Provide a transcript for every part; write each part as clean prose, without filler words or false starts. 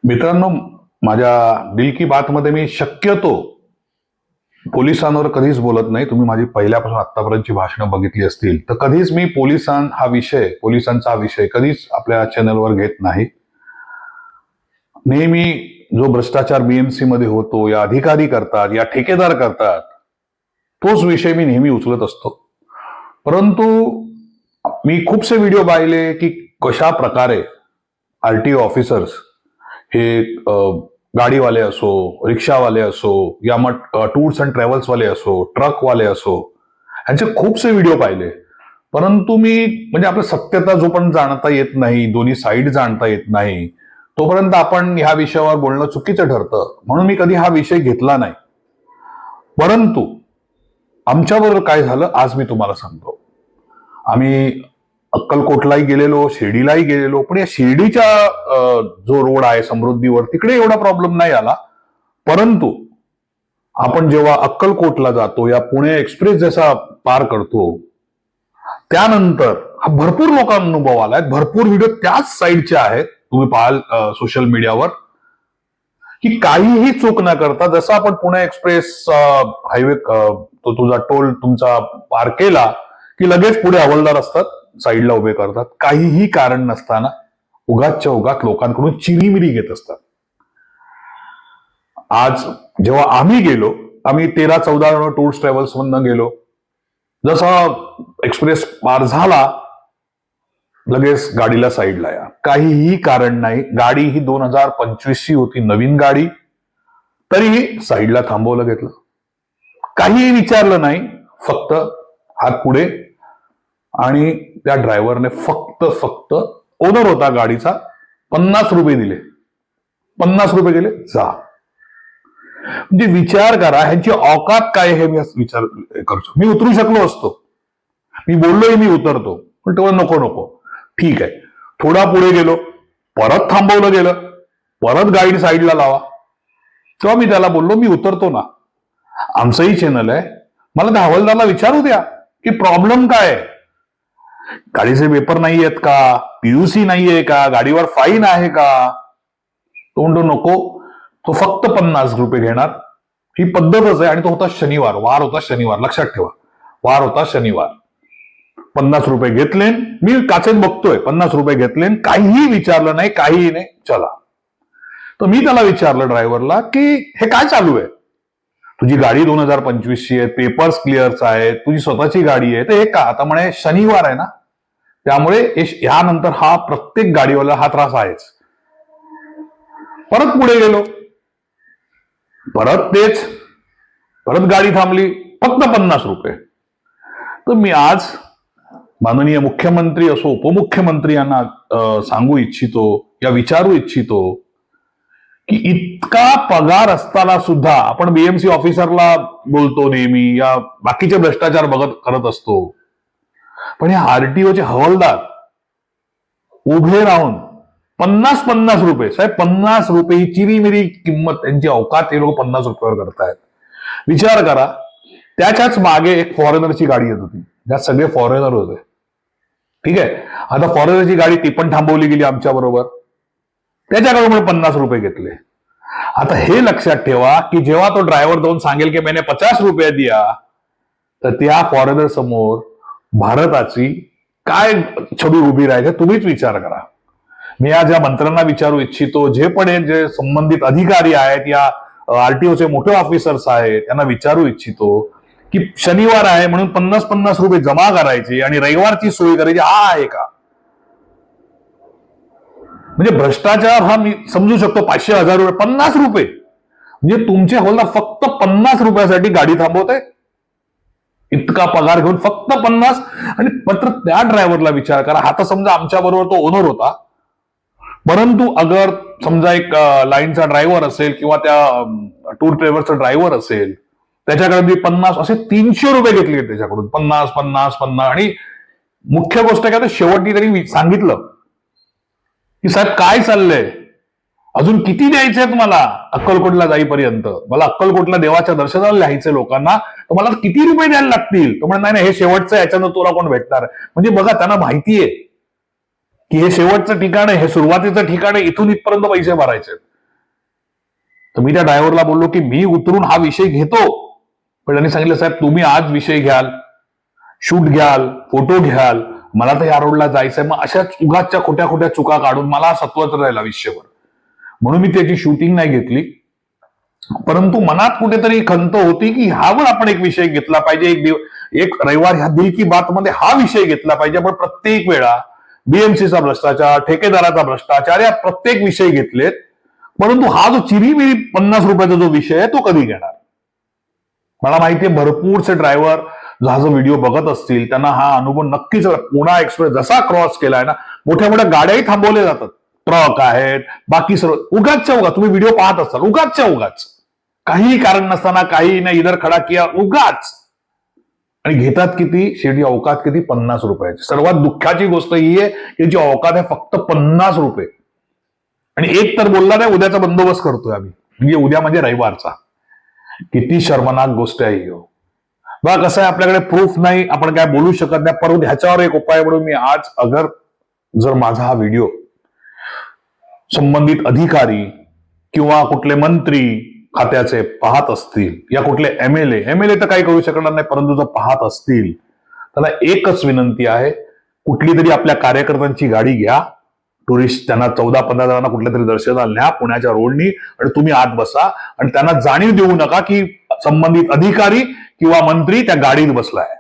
मित्रांनो, माझ्या दिल की बात मध्ये मी शक्यतो पोलिसांवर कधीच बोलत नाही. तुम्ही माझी पहिल्यापासून आतापर्यंतची भाषणं बघितली असतील तर कधीच मी पोलिसांचा हा विषय कधीच आपल्या चॅनलवर घेत नाही. नेहमी जो भ्रष्टाचार बीएमसी मध्ये होतो, या अधिकारी करतात, या ठेकेदार करतात, तोच विषय मी नेहमी उचलत असतो. परंतु मी खूपसे व्हिडिओ पाहिले की कशा प्रकारे आरटीओ ऑफिसर्स हे गाडीवाले असो, रिक्षावाले असो, या मग टूर्स अँड ट्रॅव्हल्स वाले असो, ट्रकवाले असो, ह्यांचे खूपसे व्हिडिओ पाहिले. परंतु मी म्हणजे आपलं सत्यता जोपर्यंत जाणता येत नाही, दोन्ही साईड जाणता येत नाही, तोपर्यंत आपण ह्या विषयावर बोलणं चुकीचं ठरतं. म्हणून मी कधी हा विषय घेतला नाही. परंतु आमच्याबरोबर काय झालं आज मी तुम्हाला सांगतो. आम्ही अक्कलकोटलाही गेलेलो, शिर्डीलाही गेलेलो, पण या शिर्डीच्या जो रोड आहे समृद्धीवर तिकडे एवढा प्रॉब्लेम नाही आला. परंतु आपण जेव्हा अक्कलकोटला जातो, या पुणे एक्सप्रेस जसा पार करतो, त्यानंतर हा भरपूर लोकांना अनुभव आलाय. भरपूर व्हिडिओ त्याच साईडचे आहेत, तुम्ही पाहाल सोशल मीडियावर, की काहीही चूक न करता जसं आपण पुणे एक्सप्रेस हायवे तो तुझा टोल तुमचा पार केला की लगेच पुढे हवालदार असतात, साईडला उभे करतात. काहीही कारण नसताना उगाचच्या उगाच लोकांकडून चिरीमिरी घेत असतात. आज जेव्हा आम्ही 13-14 टूर्स ट्रॅव्हल्स मधनं गेलो, जसा एक्सप्रेस पार झाला लगेच गाडीला साईडला या. काहीही कारण नाही. गाडी ही 2025 ची होती, नवीन गाडी, तरीही साईडला थांबवलं घेतलं. काहीही विचारलं नाही, फक्त हात पुढे. आणि त्या ड्रायव्हरने फक्त ओनर होता गाडीचा, 50 रुपये दिले. 50 रुपये दिले, जा. म्हणजे विचार करा ह्यांची औकात काय हे मी विचार करतो. मी उतरू शकलो असतो, मी बोललोय मी उतरतो, पण तेव्हा नको ठीक आहे. थोडा पुढे गेलो, परत थांबवलं गेलं, परत गाडी साईडला लावा. तेव्हा मी त्याला बोललो मी उतरतो ना, आमचंही चॅनल आहे, मला त्या हवालदारला विचारू द्या की प्रॉब्लेम काय आहे. गाडीचे पेपर नाही आहेत का, पीयूसी नाहीये का, गाडीवर फाईन आहे का. तो म्हणतो नको, तो फक्त 50 रुपये घेणार. ही पद्धतच आहे. आणि तो होता शनिवार, वार होता शनिवार, लक्षात ठेवा, वार होता शनिवार. 50 रुपये घेतले, मी काचेत बघतोय, 50 रुपये घेतले, काहीही विचारलं नाही, काहीही नाही, चला. तर मी त्याला विचारलं ड्रायव्हरला की हे काय चालू आहे, तुझी गाडी 2025 ची आहे, पेपर्स क्लिअरच आहे, तुझी स्वतःची गाडी आहे, तर हे का. आता म्हणे शनिवार आहे ना, त्यामुळे यानंतर हा प्रत्येक गाडीवाला हा त्रास आहेच. परत पुढे गेलो, परत गाडी थांबली, फक्त 50 रुपये. तर मी आज माननीय मुख्यमंत्री असो, उपमुख्यमंत्री यांना सांगू इच्छितो, या विचारू इच्छितो की इतका पगार असताना सुद्धा आपण बीएमसी ऑफिसरला बोलतो नेहमी, या बाकीचे भ्रष्टाचार करत असतो, पण या आरटीओचे हवालदार उभे राहून 50 रुपये, साहेब 50 रुपये ही चिरीमिरी किंमत, त्यांची औकात, हे लोक 50 रुपयावर करतायत. विचार करा. त्याच्याच मागे एक फॉरेनरची गाडी येत होती, ज्यात सगळे फॉरेनर होते. ठीक आहे, आता फॉरेनरची गाडी ती पण थांबवली गेली आमच्या बरोबर, त्याच्याकडून 50 रुपये घेतले. आता हे लक्षात ठेवा की जेव्हा तो ड्रायव्हर जाऊन सांगेल की मैंने 50 रुपये दिया, तर त्या फॉरेनर समोर भारताची काय छबी उभी राहायची तुम्हीच विचार करा. मी आज या मंत्र्यांना विचारू इच्छितो, जे संबंधित अधिकारी आहेत, या आरटीओचे मोठे ऑफिसर्स आहेत, त्यांना विचारू इच्छितो की शनिवार आहे म्हणून 50 रुपये जमा करायचे आणि रविवारची सोय करायची, हा आहे का. म्हणजे भ्रष्टाचार हा मी समजू शकतो, 500-1000 रुपये, 50 रुपये म्हणजे तुमचे हवालदार फक्त 50 रुपयासाठी गाडी थांबवत आहे. इतका पगार घेऊन फक्त 50. आणि मात्र त्या ड्रायव्हरला विचार करा, हा तर समजा आमच्या बरोबर तो ओनर होता, परंतु अगर समजा एक लाईनचा ड्रायव्हर असेल किंवा त्या टूर ट्रॅव्हल्सचा ड्रायव्हर असेल, त्याच्याकडे 50 असे 300 रुपये घेतले त्याच्याकडून, 50. आणि मुख्य गोष्ट काय, तर शेवटी त्यांनी सांगितलं की साहेब काय चाललंय, अजून किती द्यायचंय तुम्हाला अक्कलकोटला जाईपर्यंत, मला अक्कलकोटला देवाच्या दर्शनाला लिहायचंय लोकांना, तर मला किती रुपये द्यायला लागतील. तो म्हणजे नाही, हे शेवटचं, याच्यानं तुला कोण भेटणार. म्हणजे बघा, त्यांना माहितीये की हे शेवटचं ठिकाण आहे, हे सुरुवातीचं ठिकाण आहे, इथून इथपर्यंत पैसे भरायचे. तर मी त्या ड्रायव्हरला बोललो की मी उतरून हा विषय घेतो, पण त्यांनी सांगितलं साहेब तुम्ही आज विषय घ्याल, शूट घ्याल, फोटो घ्याल, मला तर या रोडला जायचंय. मग अशा उगाचच्या खोट्या खोट्या चुका काढून मला सत्वत राहिला विषयवर, म्हणून मी त्याची शूटिंग नाही घेतली. परंतु मनात कुठेतरी खंत होती की ह्यावर आपण एक विषय घेतला पाहिजे, एक रविवार ह्या दिल की बात मध्ये हा विषय घेतला पाहिजे. पण प्रत्येक वेळा बीएमसीचा भ्रष्टाचार, ठेकेदाराचा भ्रष्टाचार या प्रत्येक विषय घेतलेत, परंतु हा जो चिरीमिरी 50 रुपयाचा जो विषय आहे तो कधी घेणार? मला माहितीये भरपूरसे ड्रायव्हर हा जो व्हिडिओ बघत असतील त्यांना हा अनुभव नक्कीच. पुणा एक्सप्रेस जसा क्रॉस केलाय ना, मोठ्या मोठ्या गाड्याही थांबवल्या जातात, ट्रक आहेत, बाकी सर्व उगाचच्या उगाच. तुम्ही व्हिडिओ पाहत असाल, उगाचच्या उगाच, काहीही कारण नसताना, काही नाही इधर खडा किया, उगाच. आणि घेतात किती? शेवटी अवकात किती? 50 रुपयाची. सर्वात दुःखाची गोष्ट ही आहे की जी अवकात आहे फक्त 50 रुपये. आणि एक तर बोलला नाही उद्याचा बंदोबस्त करतोय आम्ही, म्हणजे उद्या म्हणजे रविवारचा. किती शर्मनाक गोष्ट आहे ही. बघा कसं आहे, आपल्याकडे प्रूफ नाही, आपण काय बोलू शकत नाही. परंतु ह्याच्यावर एक उपाय म्हणून मी आज, अगर जर माझा हा व्हिडिओ संबंधित अधिकारी किंवा कुठले मंत्री खात्याचे पाहत असतील, या कुठले एमएलए तर काही करू शकणार नाही, परंतु जर पाहत असतील, त्याला एकच विनंती आहे, कुठली तरी आपल्या कार्यकर्त्यांची गाडी घ्या, टुरिस्ट, त्यांना 14-15 जणांना कुठल्या तरी दर्शनाला न्या पुण्याच्या रोडनी, आणि तुम्ही आत बसा आणि त्यांना जाणीव देऊ नका की संबंधित अधिकारी किंवा मंत्री त्या गाडीत बसलाय.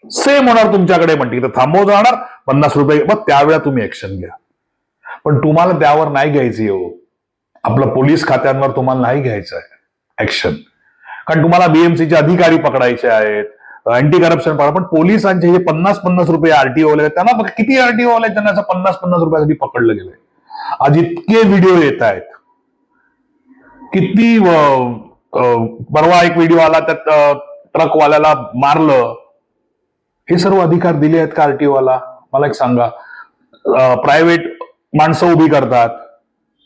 सेम होणार तुमच्याकडे, म्हणते तर थांबव जाणार 50 रुपये, मग त्यावेळेला तुम्ही ऍक्शन घ्या. पण तुम्हाला त्यावर नाही घ्यायची हो, आपलं पोलीस खात्यांवर तुम्हाला नाही घ्यायचं आहे ऍक्शन, कारण तुम्हाला बीएमसीचे अधिकारी पकडायचे आहेत, अँटी करप्शन पकडा. पण पोलिसांचे हे 50-50 रुपये आरटीओ वाले, त्यांना बघा किती आरटीओ वाले त्यांना 50-50 रुपयासाठी पकडलं गेलंय. आज इतके व्हिडिओ येत आहेत, किती. परवा एक व्हिडिओ आला, त्यात ट्रकवाल्याला मारलं. हे सर्व अधिकार दिले आहेत का आरटीओ वाला? मला एक सांगा. प्रायव्हेट माणसं उभी करतात,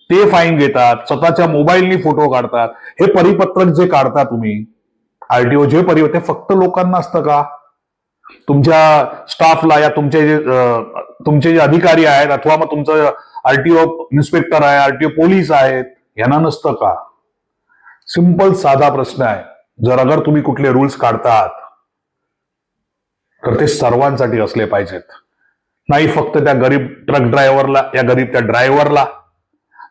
ते फाईन घेतात, स्वतःच्या मोबाईलनी फोटो काढतात. हे परिपत्रक जे काढता तुम्ही आरटीओ, जे परिपत्रक, ते फक्त लोकांना असतं का? तुमच्या स्टाफला या तुमचे जे अधिकारी आहेत, अथवा मग तुमचं आरटीओ इन्स्पेक्टर आहे, आरटीओ पोलीस आहेत, यांना नसतं का? सिंपल साधा प्रश्न आहे. जर अगर तुम्ही कुठले रूल्स काढतात तर ते सर्वांसाठी असले पाहिजेत, नाही फक्त त्या गरीब ट्रक ड्रायव्हरला, या गरीब त्या ड्रायव्हरला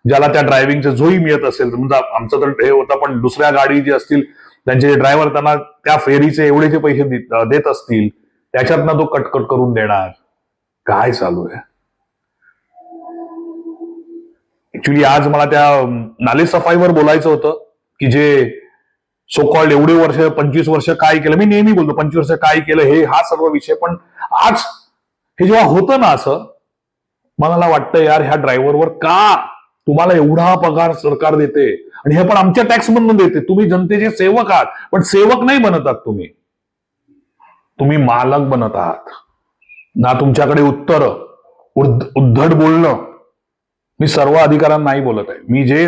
ज्याला त्या ड्रायव्हिंगचं जोही मिळत असेल. म्हणजे आमचं तर हे होतं, पण दुसऱ्या गाडी जे असतील त्यांचे जे ड्रायव्हर, त्यांना त्या फेरीचे एवढे जे पैसे देत असतील, त्याच्यातनं तो कटकट करून देणार. काय चालू आहे? ऍक्च्युली आज मला त्या नालेसफाईवर बोलायचं होतं की जे सो कॉल्ड एवढे वर्ष, 25 वर्ष काय केलं. मी नेहमी बोलतो 25 वर्ष काय केलं, हे हा सर्व विषय. पण आज हे जेव्हा होतं ना असं, मला वाटतं यार, ह्या ड्रायव्हरवर का, तुम्हाला एवढा पगार सरकार देते आणि हे पण आमच्या टॅक्स मधून देते, तुम्ही जनतेचे सेवक आहात, पण सेवक नाही बनत आहात तुम्ही, तुम्ही मालक बनत आहात ना. तुमच्याकडे उत्तर, उद्धट बोलणं. मी सर्व अधिकाऱ्यांना नाही बोलत आहे, मी जे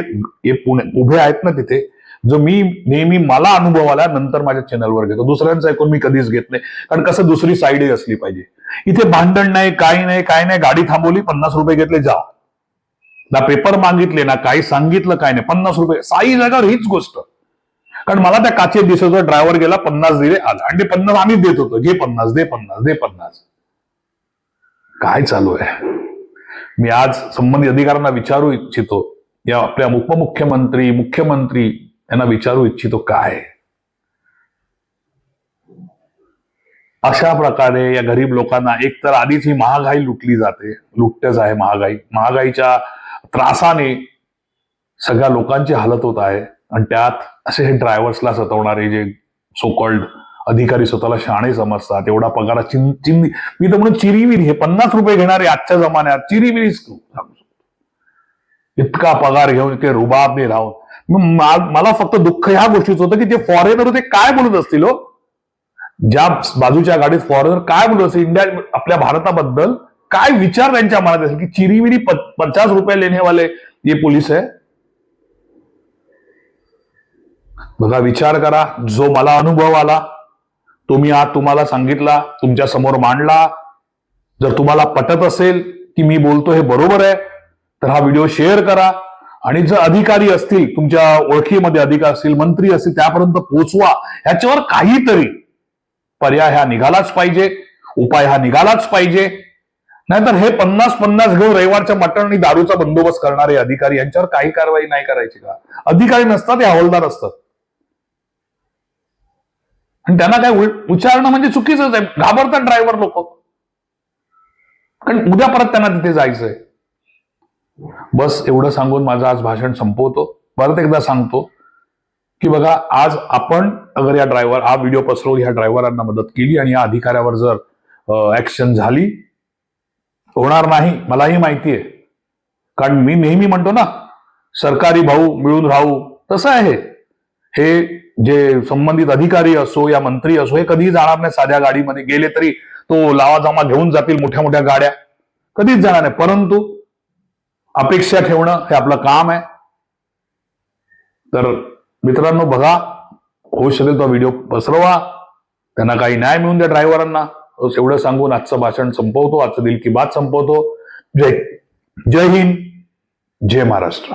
उभे आहेत ना तिथे, जो मी नेहमी मला अनुभव आला नंतर माझ्या चॅनलवर घेतो, दुसऱ्यांचं ऐकून मी कधीच घेत नाही. कारण कसं, दुसरी साईडही असली पाहिजे. इथे भांडण नाही, काही नाही, काय नाही. गाडी थांबवली, 50 रुपये घेतले, जा. ना पेपर मागितले, ना काही सांगितलं, काय नाही, 50 रुपये साई जागावर. हीच गोष्ट, कारण मला त्या काचेत दिसत होतं, ड्रायव्हर गेला, 50 दिले, आला, आणि ते 50 आम्हीच देत होतो, घे 50, दे 50, दे 50. काय चालू आहे? मी आज संबंधित अधिकाऱ्यांना विचारू इच्छितो, या आपल्या उपमुख्यमंत्री, मुख्यमंत्री यांना विचारू इच्छितो, काय अशा प्रकारे या गरीब लोकांना, एक तर आधीच ही महागाई लुटली जाते, लुटतेच आहे महागाईच्या त्रासाने सगळ्या लोकांची हालत होत आहे. आणि त्यात असे हे ड्रायव्हर्सला सतवणारे जे सो कॉल्ड अधिकारी स्वतःला शहाणे समजतात, एवढा पगार मी तर म्हणून चिरीमिरी, हे 50 रुपये घेणारे आजच्या जमान्यात चिरीमिरीच. इतका पगार घेऊन ते रुबाबने राहून, मला फक्त दुःख ह्या गोष्टीच होतं की ते फॉरेनर होते काय बोलत असतील हो, ज्या बाजूच्या गाडीत फॉरेनर काय बोलत असतील, इंडिया, आपल्या भारताबद्दल काय विचार त्यांच्या मनात असेल की चिरीमिरी 50 रुपये लेने वाले ये पोलीस आहे. बघा, विचार करा. जो मला अनुभव आला तो मी आज तुम्हाला सांगितला, तुमच्या समोर मांडला. जर तुम्हाला पटत असेल की मी बोलतो हे बरोबर आहे, तर हा व्हिडिओ शेअर करा आणि जर अधिकारी असतील, तुमच्या ओळखीमध्ये अधिकारी असतील, मंत्री असतील, त्यापर्यंत पोहोचवा. ह्याच्यावर काहीतरी पर्याय हा निघालाच पाहिजे, उपाय हा निघालाच पाहिजे. नाहीतर हे 50-50 घेऊन रविवारच्या मटण आणि दारूचा बंदोबस्त करणारे अधिकारी यांच्यावर काही कारवाई नाही करायची का? अधिकारी नसतात, हे हवालदार असतात. आणि त्यांना काय विचारणं म्हणजे चुकीचंच आहे. घाबरतात ड्रायव्हर लोक, कारण उद्या परत त्यांना तिथे जायचंय. बस एवढं सांगून माझं आज भाषण संपवतो. परत एकदा सांगतो की बघा, आज आपण अगर या ड्रायव्हर हा व्हिडिओ पसरवून ह्या ड्रायव्हरांना मदत केली आणि या अधिकाऱ्यावर जर ऍक्शन झाली, होणार नाही मलाही माहिती आहे. कारण मी नेहमी म्हणतो ना, सरकारी भाऊ मिळून राहू. तसं आहे हे. जे संबंधित अधिकारी असो या मंत्री असो, हे कधीही जाणार नाही साध्या गाडीमध्ये. गेले तरी तो लावाजमा घेऊन जातील, मोठ्या मोठ्या गाड्या, कधीच जाणार नाही. परंतु अपेक्षा ठेवणं हे आपलं काम आहे. तर मित्रांनो बघा, होऊ शकेल तो व्हिडिओ पसरवा, त्यांना काही न्याय मिळून द्या ड्रायव्हरांना. एवढं सांगून आजचं भाषण संपवतो, आजचं दिल की बात संपवतो. जय हिंद, जय महाराष्ट्र.